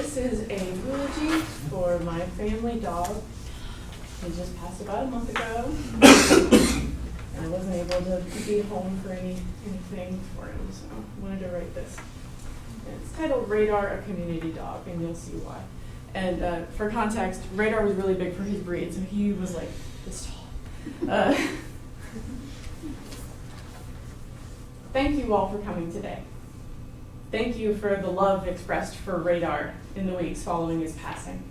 This is a eulogy for my family dog. He just passed about a month ago. And I wasn't able to be home for anything for him, so I wanted to write this. And it's titled Radar, a Community Dog, and you'll see why. And for context, Radar was really big for his breed, so he was like this tall. Thank you all for coming today. Thank you for the love expressed for Radar in the weeks following his passing.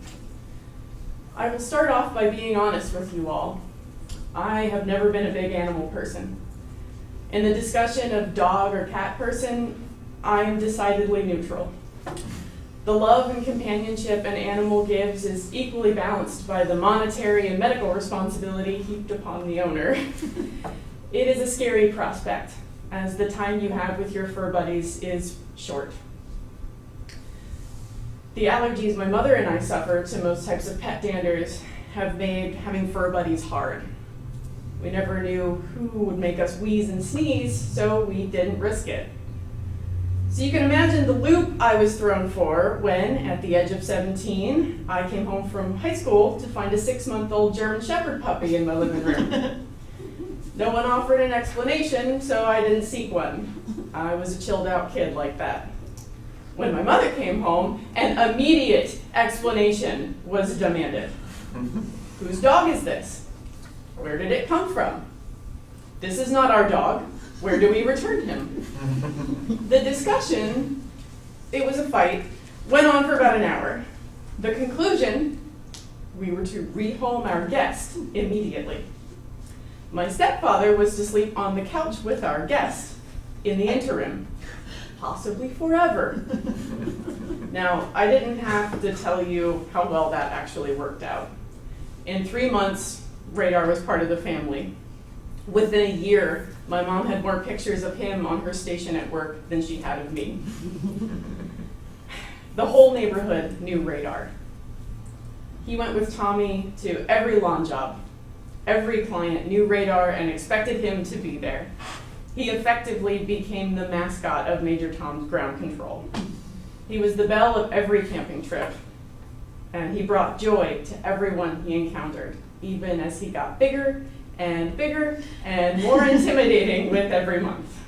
I will start off by being honest with you all. I have never been a big animal person. In the discussion of dog or cat person, I am decidedly neutral. The love and companionship an animal gives is equally balanced by the monetary and medical responsibility heaped upon the owner. It is a scary prospect, as the time you have with your fur buddies is short. The allergies my mother and I suffer to most types of pet danders have made having fur buddies hard. We never knew who would make us wheeze and sneeze, so we didn't risk it. So you can imagine the loop I was thrown for when, at the age of 17, I came home from high school to find a 6-month-old German Shepherd puppy in my living room. No one offered an explanation, so I didn't seek one. I was a chilled out kid like that. When my mother came home, an immediate explanation was demanded. Whose dog is this? Where did it come from? This is not our dog. Where do we return him? The discussion, it was a fight, went on for about an hour. The conclusion, we were to rehome our guest immediately. My stepfather was to sleep on the couch with our guest in the interim, possibly forever. Now, I didn't have to tell you how well that actually worked out. In 3 months, Radar was part of the family. Within a year, my mom had more pictures of him on her station at work than she had of me. The whole neighborhood knew Radar. He went with Tommy to every lawn job. Every client knew Radar and expected him to be there. He effectively became the mascot of Major Tom's ground control. He was the belle of every camping trip, and he brought joy to everyone he encountered, even as he got bigger and more intimidating with every month.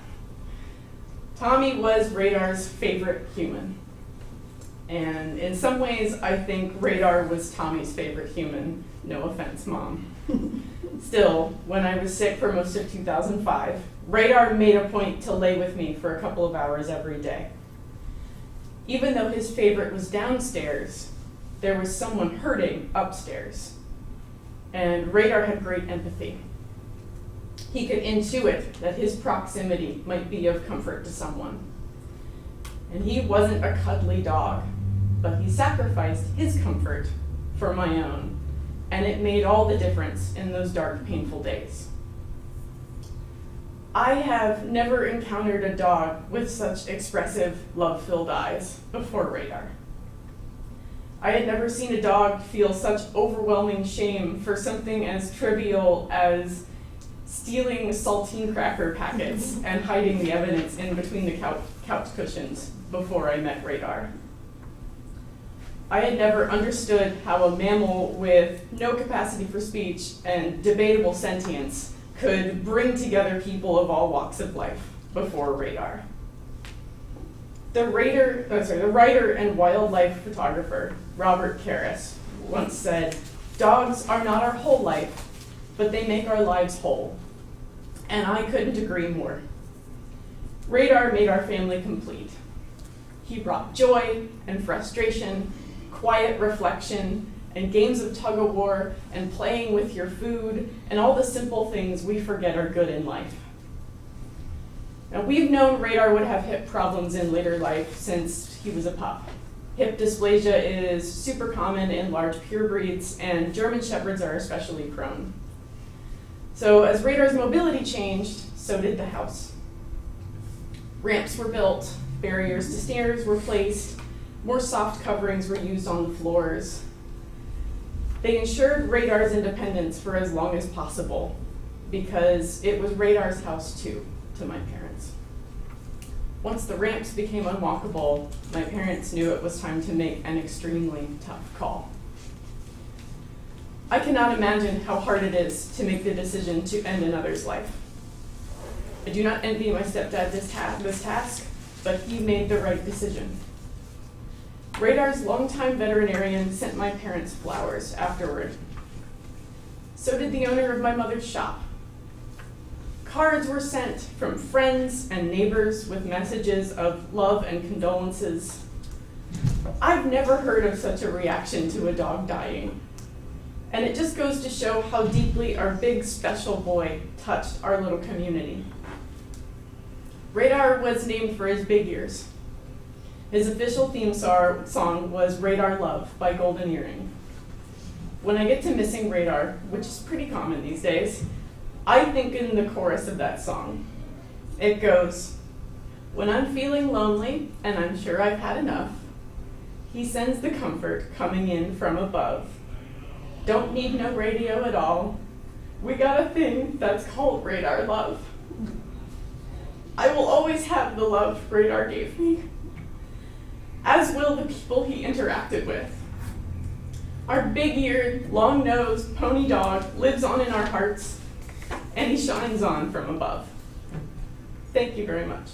Tommy was Radar's favorite human. And in some ways, I think Radar was Tommy's favorite human. No offense, Mom. Still, when I was sick for most of 2005, Radar made a point to lay with me for a couple of hours every day. Even though his favorite was downstairs, there was someone hurting upstairs. And Radar had great empathy. He could intuit that his proximity might be of comfort to someone. And he wasn't a cuddly dog, but he sacrificed his comfort for my own, and it made all the difference in those dark, painful days. I have never encountered a dog with such expressive, love-filled eyes before Radar. I had never seen a dog feel such overwhelming shame for something as trivial as stealing saltine cracker packets and hiding the evidence in between the couch cushions before I met Radar. I had never understood how a mammal with no capacity for speech and debatable sentience could bring together people of all walks of life before Radar. The writer and wildlife photographer, Robert Karras, once said, "Dogs are not our whole life, but they make our lives whole." And I couldn't agree more. Radar made our family complete. He brought joy and frustration, quiet reflection, and games of tug-of-war, and playing with your food, and all the simple things we forget are good in life. Now, we've known Radar would have hip problems in later life since he was a pup. Hip dysplasia is super common in large pure breeds, and German Shepherds are especially prone. So as Radar's mobility changed, so did the house. Ramps were built, barriers to stairs were placed, more soft coverings were used on the floors. They ensured Radar's independence for as long as possible, because it was Radar's house too, to my parents. Once the ramps became unwalkable, my parents knew it was time to make an extremely tough call. I cannot imagine how hard it is to make the decision to end another's life. I do not envy my stepdad this task, but he made the right decision. Radar's longtime veterinarian sent my parents flowers afterward. So did the owner of my mother's shop. Cards were sent from friends and neighbors with messages of love and condolences. I've never heard of such a reaction to a dog dying. And it just goes to show how deeply our big special boy touched our little community. Radar was named for his big ears. His official theme song was Radar Love by Golden Earring. When I get to missing Radar, which is pretty common these days, I think in the chorus of that song. It goes, "When I'm feeling lonely and I'm sure I've had enough, he sends the comfort coming in from above. Don't need no radio at all. We got a thing that's called Radar Love." I will always have the love Radar gave me, as will the people he interacted with. Our big-eared, long-nosed pony dog lives on in our hearts, and he shines on from above. Thank you very much.